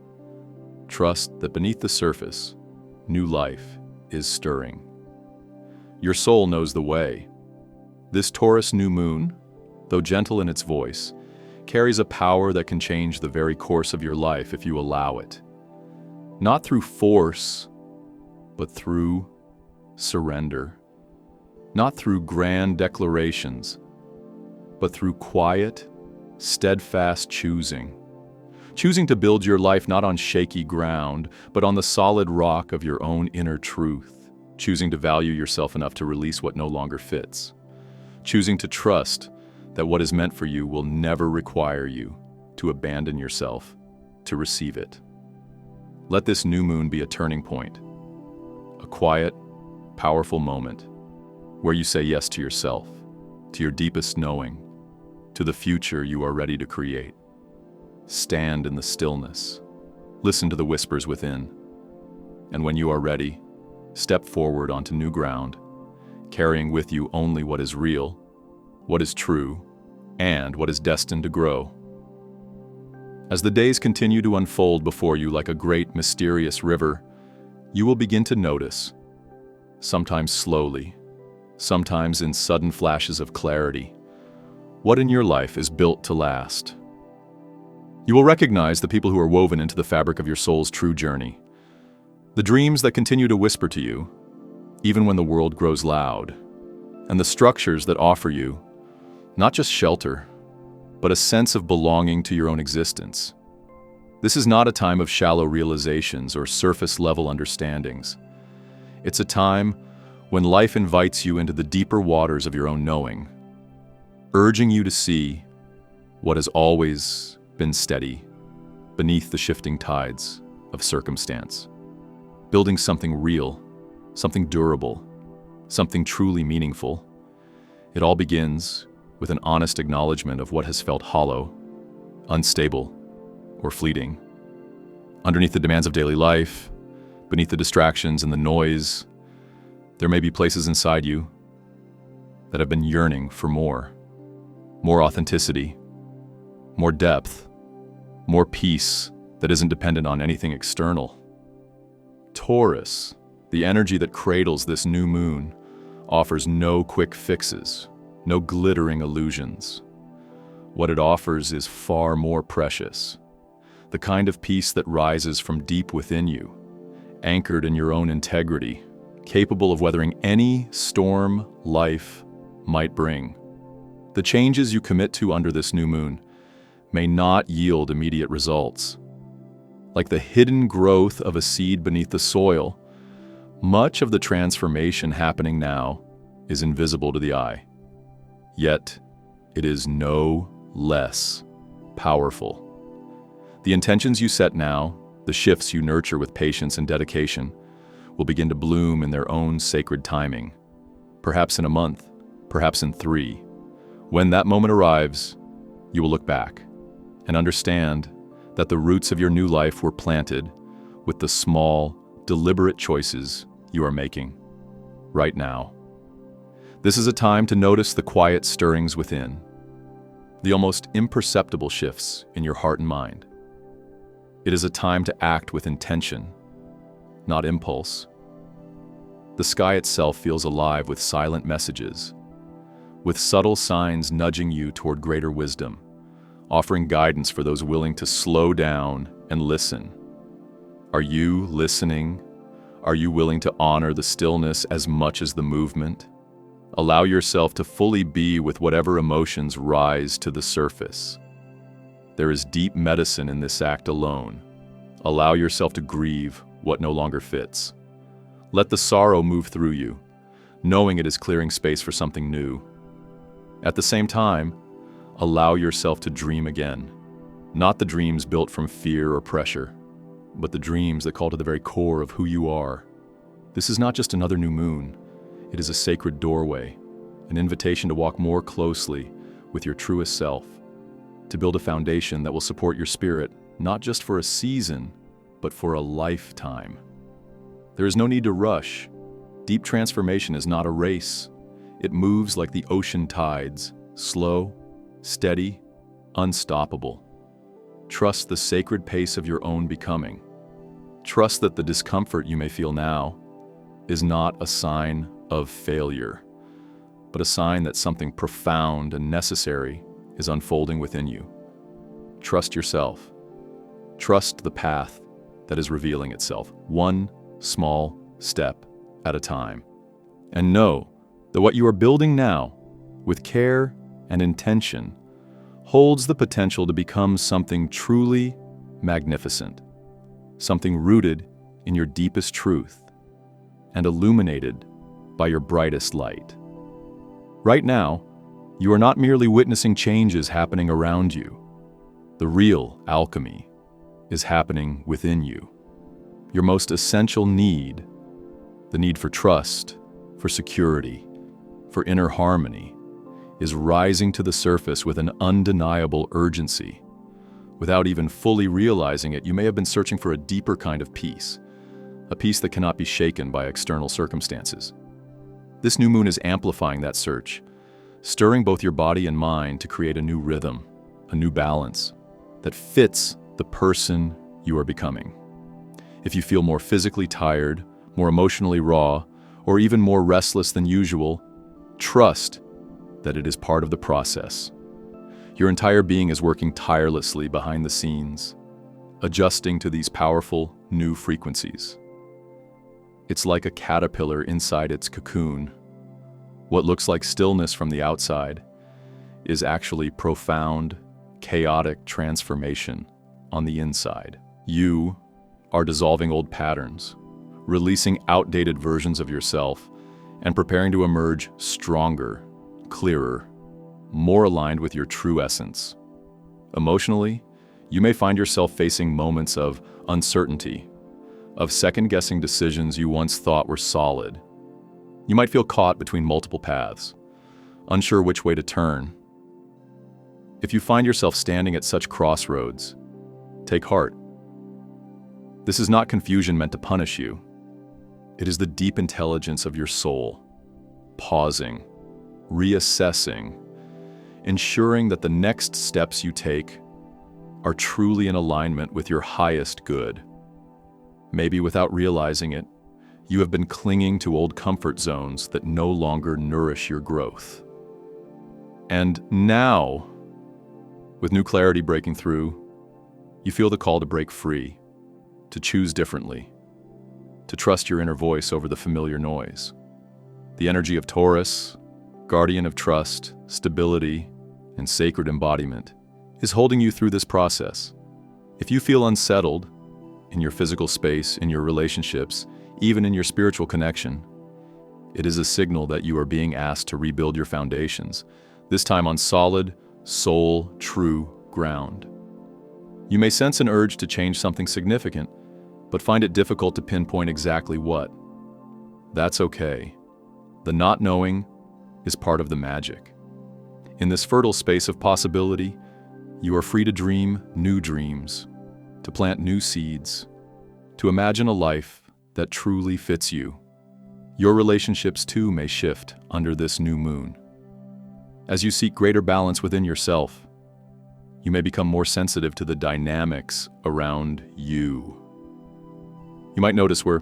trust that beneath the surface, new life is stirring. Your soul knows the way. This Taurus new moon, though gentle in its voice, carries a power that can change the very course of your life if you allow it. Not through force, but through surrender. Not through grand declarations, but through quiet, steadfast choosing. Choosing to build your life not on shaky ground, but on the solid rock of your own inner truth. Choosing to value yourself enough to release what no longer fits. Choosing to trust that what is meant for you will never require you to abandon yourself to receive it. Let this new moon be a turning point, a quiet, powerful moment where you say yes to yourself, to your deepest knowing, to the future you are ready to create. Stand in the stillness, listen to the whispers within, and when you are ready, step forward onto new ground, carrying with you only what is real, what is true, and what is destined to grow. As the days continue to unfold before you like a great mysterious river, you will begin to notice, sometimes slowly, sometimes in sudden flashes of clarity, what in your life is built to last. You will recognize the people who are woven into the fabric of your soul's true journey, the dreams that continue to whisper to you, even when the world grows loud, and the structures that offer you not just shelter, but a sense of belonging to your own existence. This is not a time of shallow realizations or surface-level understandings. It's a time when life invites you into the deeper waters of your own knowing, urging you to see what has always been steady beneath the shifting tides of circumstance, building something real, something durable, something truly meaningful. It all begins with an honest acknowledgement of what has felt hollow, unstable, or fleeting. Underneath the demands of daily life, beneath the distractions and the noise, there may be places inside you that have been yearning for more authenticity, more depth, more peace that isn't dependent on anything external. Taurus, the energy that cradles this new moon, offers no quick fixes, no glittering illusions. What it offers is far more precious, the kind of peace that rises from deep within you, anchored in your own integrity, capable of weathering any storm life might bring. The changes you commit to under this new moon may not yield immediate results. Like the hidden growth of a seed beneath the soil, much of the transformation happening now is invisible to the eye. Yet, it is no less powerful. The intentions you set now, the shifts you nurture with patience and dedication, will begin to bloom in their own sacred timing. Perhaps in a month, perhaps in 3. When that moment arrives, you will look back and understand that the roots of your new life were planted with the small, deliberate choices you are making, right now. This is a time to notice the quiet stirrings within, the almost imperceptible shifts in your heart and mind. It is a time to act with intention, not impulse. The sky itself feels alive with silent messages, with subtle signs nudging you toward greater wisdom, offering guidance for those willing to slow down and listen. Are you listening? Are you willing to honor the stillness as much as the movement? Allow yourself to fully be with whatever emotions rise to the surface. There is deep medicine in this act alone. Allow yourself to grieve what no longer fits. Let the sorrow move through you, knowing it is clearing space for something new. At the same time, allow yourself to dream again. Not the dreams built from fear or pressure, but the dreams that call to the very core of who you are. This is not just another new moon. It is a sacred doorway, an invitation to walk more closely with your truest self, to build a foundation that will support your spirit, not just for a season, but for a lifetime. There is no need to rush. Deep transformation is not a race. It moves like the ocean tides, slow, steady, unstoppable. Trust the sacred pace of your own becoming. Trust that the discomfort you may feel now is not a sign of failure, but a sign that something profound and necessary is unfolding within you. Trust yourself. Trust the path that is revealing itself, one small step at a time. And know that what you are building now, with care and intention, holds the potential to become something truly magnificent, something rooted in your deepest truth and illuminated by your brightest light. Right now, you are not merely witnessing changes happening around you. The real alchemy is happening within you. Your most essential need, the need for trust, for security, for inner harmony, is rising to the surface with an undeniable urgency. Without even fully realizing it, you may have been searching for a deeper kind of peace, a peace that cannot be shaken by external circumstances. This new moon is amplifying that search, stirring both your body and mind to create a new rhythm, a new balance that fits the person you are becoming. If you feel more physically tired, more emotionally raw, or even more restless than usual, trust that it is part of the process. Your entire being is working tirelessly behind the scenes, adjusting to these powerful new frequencies. It's like a caterpillar inside its cocoon. What looks like stillness from the outside is actually profound, chaotic transformation on the inside. You are dissolving old patterns, releasing outdated versions of yourself, and preparing to emerge stronger, clearer, more aligned with your true essence. Emotionally, you may find yourself facing moments of uncertainty, of second-guessing decisions you once thought were solid. You might feel caught between multiple paths, unsure which way to turn. If you find yourself standing at such crossroads, take heart. This is not confusion meant to punish you. It is the deep intelligence of your soul, pausing, reassessing, ensuring that the next steps you take are truly in alignment with your highest good. Maybe without realizing it, you have been clinging to old comfort zones that no longer nourish your growth. And now, with new clarity breaking through, you feel the call to break free, to choose differently, to trust your inner voice over the familiar noise. The energy of Taurus, guardian of trust, stability, and sacred embodiment, is holding you through this process. If you feel unsettled in your physical space, in your relationships, even in your spiritual connection, it is a signal that you are being asked to rebuild your foundations, this time on solid, soul-true ground. You may sense an urge to change something significant, but find it difficult to pinpoint exactly what. That's okay. The not knowing is part of the magic. In this fertile space of possibility, you are free to dream new dreams, to plant new seeds, to imagine a life that truly fits you. Your relationships too may shift under this new moon. As you seek greater balance within yourself, you may become more sensitive to the dynamics around you. You might notice where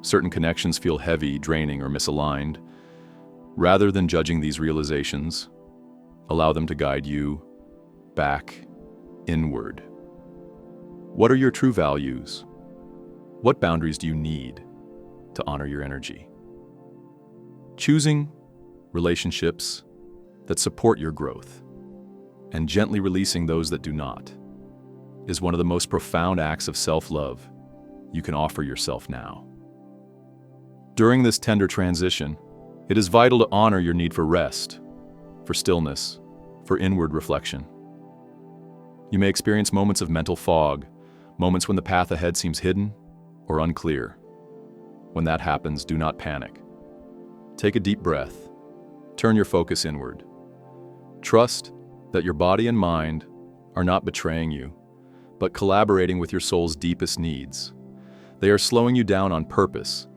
certain connections feel heavy, draining, or misaligned. Rather than judging these realizations, allow them to guide you back inward. What are your true values? What boundaries do you need to honor your energy? Choosing relationships that support your growth and gently releasing those that do not is one of the most profound acts of self-love you can offer yourself now. During this tender transition, it is vital to honor your need for rest, for stillness, for inward reflection. You may experience moments of mental fog, moments when the path ahead seems hidden or unclear. When that happens, do not panic. Take a deep breath. Turn your focus inward. Trust that your body and mind are not betraying you, but collaborating with your soul's deepest needs. They are slowing you down on purpose,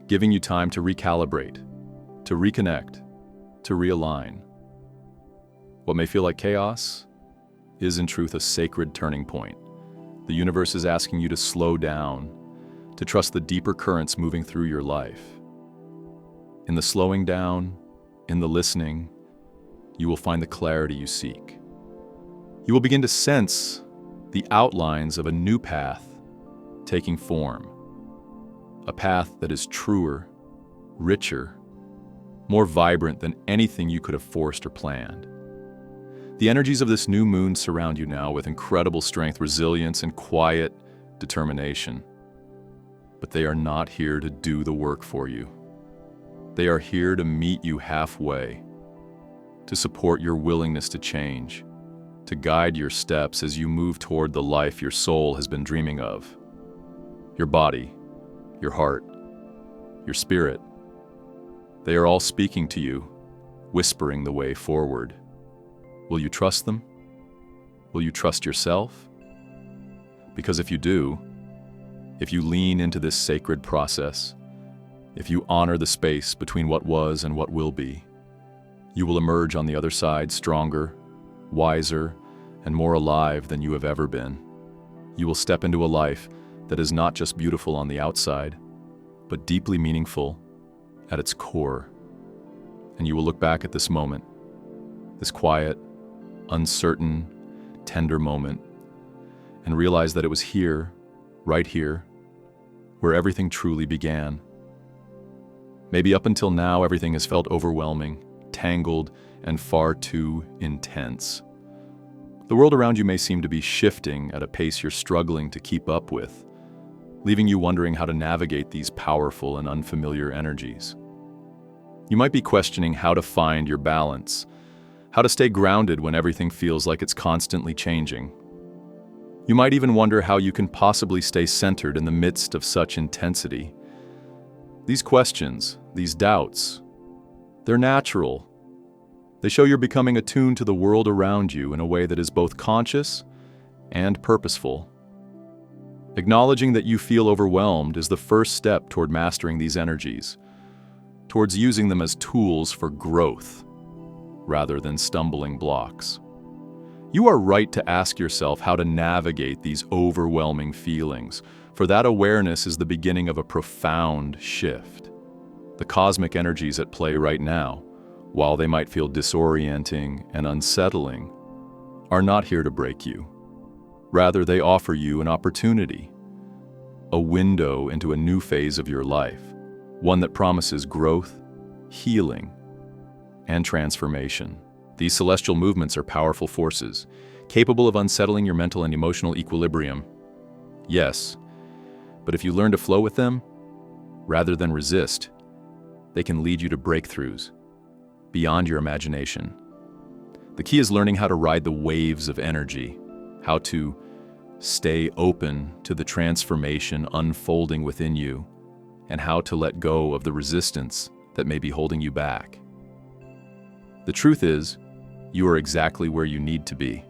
giving you time to recalibrate, to reconnect, to realign. What may feel like chaos is in truth a sacred turning point. The universe is asking you to slow down, to trust the deeper currents moving through your life. In the slowing down, in the listening, you will find the clarity you seek. You will begin to sense the outlines of a new path taking form. A path that is truer, richer, more vibrant than anything you could have forced or planned. The energies of this new moon surround you now with incredible strength, resilience, and quiet determination. But they are not here to do the work for you. They are here to meet you halfway, to support your willingness to change, to guide your steps as you move toward the life your soul has been dreaming of. Your body, your heart, your spirit, they are all speaking to you, whispering the way forward. Will you trust them? Will you trust yourself? Because if you do, if you lean into this sacred process, if you honor the space between what was and what will be, you will emerge on the other side stronger, wiser, and more alive than you have ever been. You will step into a life that is not just beautiful on the outside, but deeply meaningful at its core. And you will look back at this moment, this quiet, uncertain, tender moment, and realize that it was here, right here, where everything truly began. Maybe up until now, everything has felt overwhelming, tangled, and far too intense. The world around you may seem to be shifting at a pace you're struggling to keep up with, leaving you wondering how to navigate these powerful and unfamiliar energies. You might be questioning how to find your balance, how to stay grounded when everything feels like it's constantly changing. You might even wonder how you can possibly stay centered in the midst of such intensity. These questions, these doubts, they're natural. They show you're becoming attuned to the world around you in a way that is both conscious and purposeful. Acknowledging that you feel overwhelmed is the first step toward mastering these energies, towards using them as tools for growth, rather than stumbling blocks. You are right to ask yourself how to navigate these overwhelming feelings, for that awareness is the beginning of a profound shift. The cosmic energies at play right now, while they might feel disorienting and unsettling, are not here to break you. Rather, they offer you an opportunity, a window into a new phase of your life, one that promises growth, healing, and transformation. These celestial movements are powerful forces, capable of unsettling your mental and emotional equilibrium. Yes, but if you learn to flow with them, rather than resist, they can lead you to breakthroughs beyond your imagination. The key is learning how to ride the waves of energy, how to stay open to the transformation unfolding within you, and how to let go of the resistance that may be holding you back. The truth is, you are exactly where you need to be.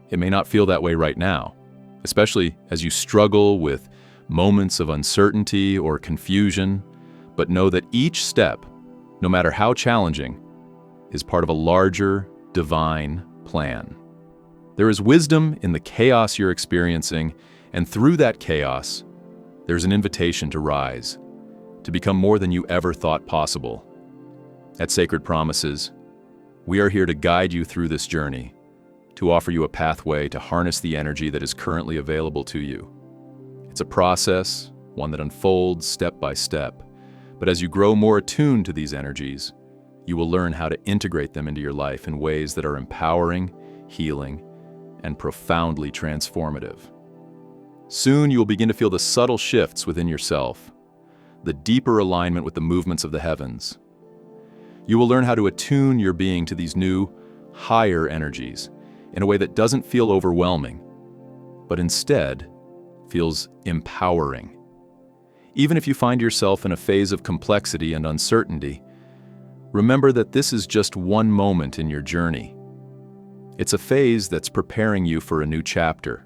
It may not feel that way right now, especially as you struggle with moments of uncertainty or confusion, But know that each step, no matter how challenging, is part of a larger, divine plan. There is wisdom in the chaos you're experiencing, and through that chaos, there's an invitation to rise, to become more than you ever thought possible. At Sacred Promises, we are here to guide you through this journey, to offer you a pathway to harness the energy that is currently available to you. It's a process, one that unfolds step by step, but as you grow more attuned to these energies, you will learn how to integrate them into your life in ways that are empowering, healing, and profoundly transformative. Soon you will begin to feel the subtle shifts within yourself, the deeper alignment with the movements of the heavens. You will learn how to attune your being to these new, higher energies in a way that doesn't feel overwhelming, but instead feels empowering. Even if you find yourself in a phase of complexity and uncertainty, remember that this is just one moment in your journey. It's a phase that's preparing you for a new chapter,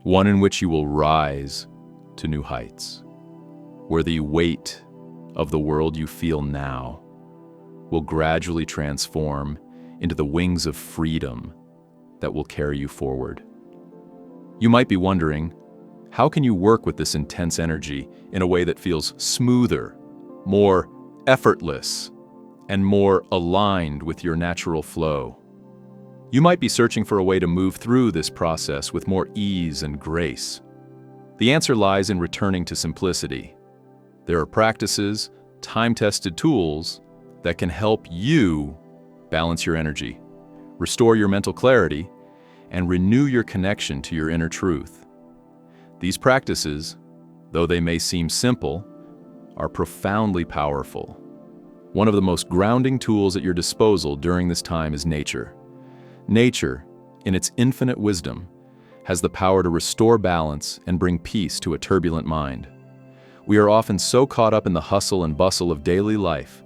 one in which you will rise to new heights, where the weight of the world you feel now will gradually transform into the wings of freedom that will carry you forward. You might be wondering, how can you work with this intense energy in a way that feels smoother, more effortless, and more aligned with your natural flow? You might be searching for a way to move through this process with more ease and grace. The answer lies in returning to simplicity. There are practices, time-tested tools that can help you balance your energy, restore your mental clarity, and renew your connection to your inner truth. These practices, though they may seem simple, are profoundly powerful. One of the most grounding tools at your disposal during this time is nature. Nature, in its infinite wisdom, has the power to restore balance and bring peace to a turbulent mind. We are often so caught up in the hustle and bustle of daily life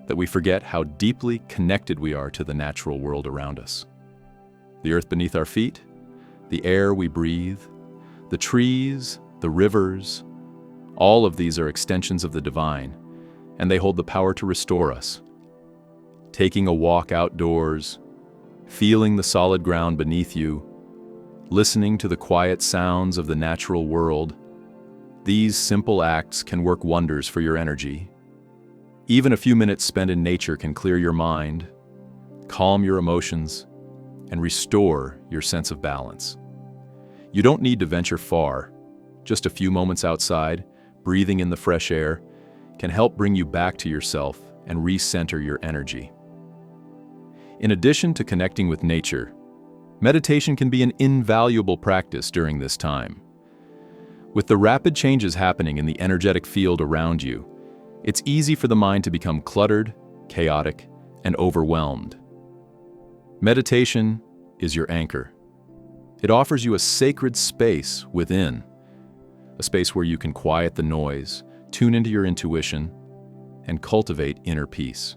that we forget how deeply connected we are to the natural world around us. The earth beneath our feet, the air we breathe, the trees, the rivers, all of these are extensions of the divine, and they hold the power to restore us. Taking a walk outdoors, feeling the solid ground beneath you, listening to the quiet sounds of the natural world, these simple acts can work wonders for your energy. Even a few minutes spent in nature can clear your mind, calm your emotions, and restore your sense of balance. You don't need to venture far. Just a few moments outside, breathing in the fresh air, can help bring you back to yourself and recenter your energy. In addition to connecting with nature, meditation can be an invaluable practice during this time. With the rapid changes happening in the energetic field around you, it's easy for the mind to become cluttered, chaotic, and overwhelmed. Meditation is your anchor. It offers you a sacred space within, a space where you can quiet the noise, tune into your intuition, and cultivate inner peace.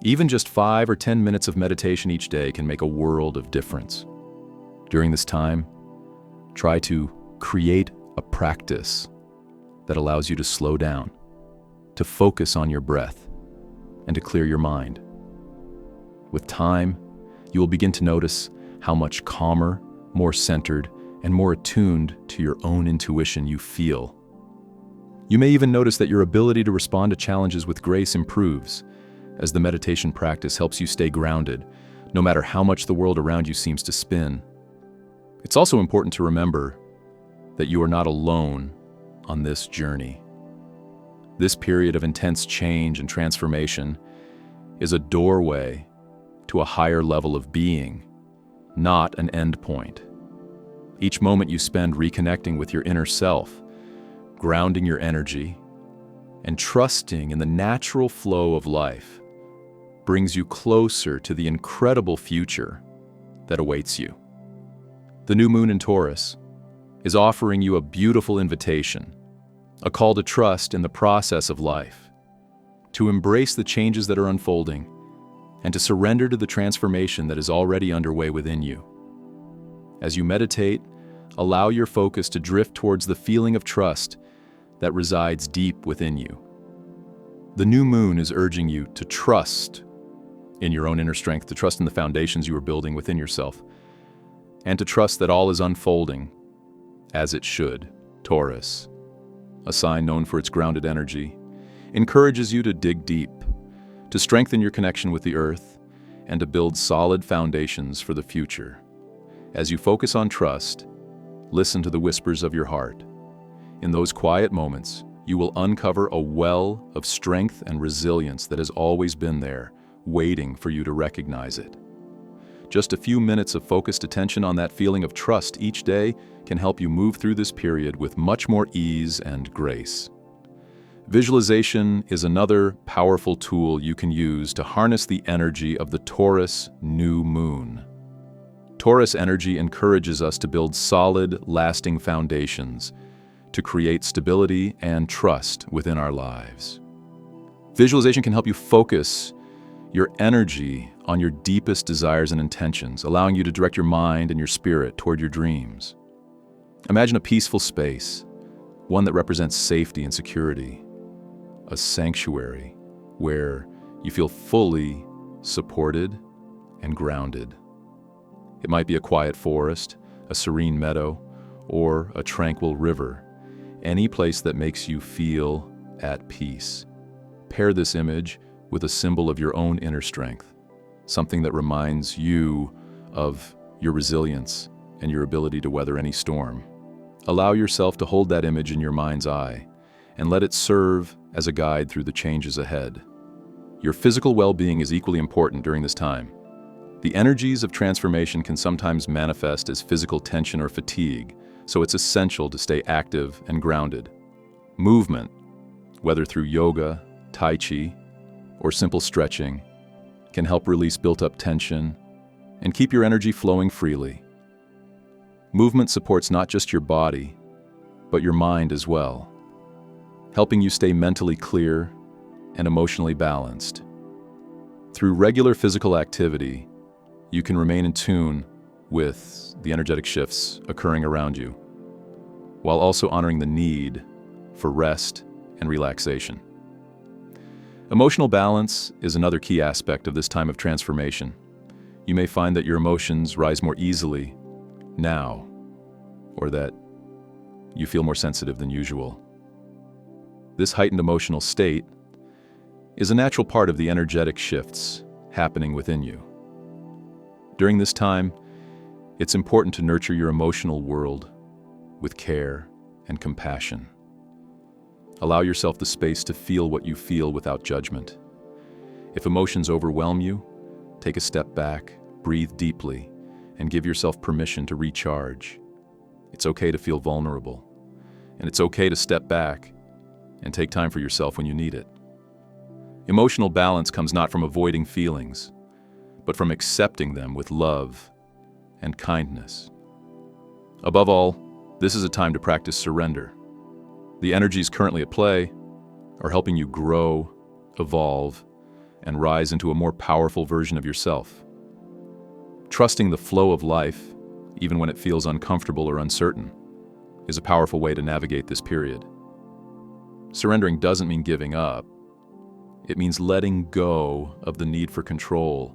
Even just 5 or 10 minutes of meditation each day can make a world of difference. During this time, try to create a practice that allows you to slow down, to focus on your breath, and to clear your mind. With time, you will begin to notice how much calmer, more centered, and more attuned to your own intuition you feel. You may even notice that your ability to respond to challenges with grace improves, as the meditation practice helps you stay grounded, no matter how much the world around you seems to spin. It's also important to remember that you are not alone on this journey. This period of intense change and transformation is a doorway to a higher level of being, not an end point. Each moment you spend reconnecting with your inner self, grounding your energy, and trusting in the natural flow of life brings you closer to the incredible future that awaits you. The new moon in Taurus is offering you a beautiful invitation, a call to trust in the process of life, to embrace the changes that are unfolding, and to surrender to the transformation that is already underway within you. As you meditate, allow your focus to drift towards the feeling of trust that resides deep within you. The new moon is urging you to trust in your own inner strength, to trust in the foundations you are building within yourself, and to trust that all is unfolding as it should. Taurus, a sign known for its grounded energy, encourages you to dig deep, to strengthen your connection with the earth, and to build solid foundations for the future. As you focus on trust, listen to the whispers of your heart. In those quiet moments, you will uncover a well of strength and resilience that has always been there, waiting for you to recognize it. Just a few minutes of focused attention on that feeling of trust each day can help you move through this period with much more ease and grace. Visualization is another powerful tool you can use to harness the energy of the Taurus new moon. Taurus energy encourages us to build solid, lasting foundations, to create stability and trust within our lives. Visualization can help you focus your energy on your deepest desires and intentions, allowing you to direct your mind and your spirit toward your dreams. Imagine a peaceful space, one that represents safety and security, a sanctuary where you feel fully supported and grounded. It might be a quiet forest, a serene meadow, or a tranquil river, any place that makes you feel at peace. Pair this image with a symbol of your own inner strength, something that reminds you of your resilience and your ability to weather any storm. Allow yourself to hold that image in your mind's eye and let it serve as a guide through the changes ahead. Your physical well-being is equally important during this time. The energies of transformation can sometimes manifest as physical tension or fatigue, so it's essential to stay active and grounded. Movement, whether through yoga, tai chi, or simple stretching, can help release built-up tension and keep your energy flowing freely. Movement supports not just your body, but your mind as well, helping you stay mentally clear and emotionally balanced. Through regular physical activity, you can remain in tune with the energetic shifts occurring around you, while also honoring the need for rest and relaxation. Emotional balance is another key aspect of this time of transformation. You may find that your emotions rise more easily now, or that you feel more sensitive than usual. This heightened emotional state is a natural part of the energetic shifts happening within you. During this time, it's important to nurture your emotional world with care and compassion. Allow yourself the space to feel what you feel without judgment. If emotions overwhelm you, take a step back, breathe deeply, and give yourself permission to recharge. It's okay to feel vulnerable, and it's okay to step back and take time for yourself when you need it. Emotional balance comes not from avoiding feelings, but from accepting them with love and kindness. Above all, this is a time to practice surrender. The energies currently at play are helping you grow, evolve, and rise into a more powerful version of yourself. Trusting the flow of life, even when it feels uncomfortable or uncertain, is a powerful way to navigate this period. Surrendering doesn't mean giving up. It means letting go of the need for control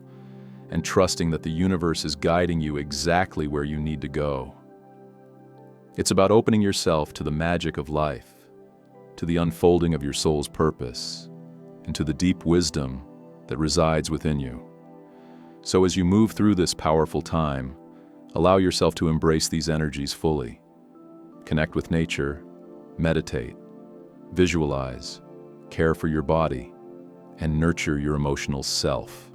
and trusting that the universe is guiding you exactly where you need to go. It's about opening yourself to the magic of life, to the unfolding of your soul's purpose, and to the deep wisdom that resides within you. So as you move through this powerful time, allow yourself to embrace these energies fully. Connect with nature, meditate, visualize, care for your body, and nurture your emotional self.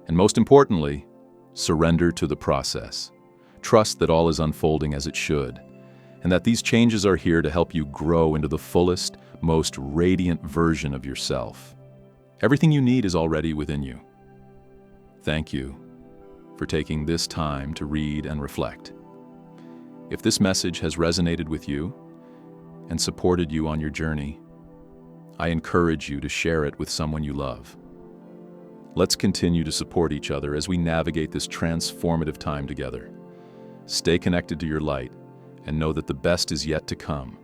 And most importantly, surrender to the process. Trust that all is unfolding as it should, and that these changes are here to help you grow into the fullest, most radiant version of yourself. Everything you need is already within you. Thank you for taking this time to read and reflect. If this message has resonated with you and supported you on your journey, I encourage you to share it with someone you love. Let's continue to support each other as we navigate this transformative time together. Stay connected to your light and know that the best is yet to come.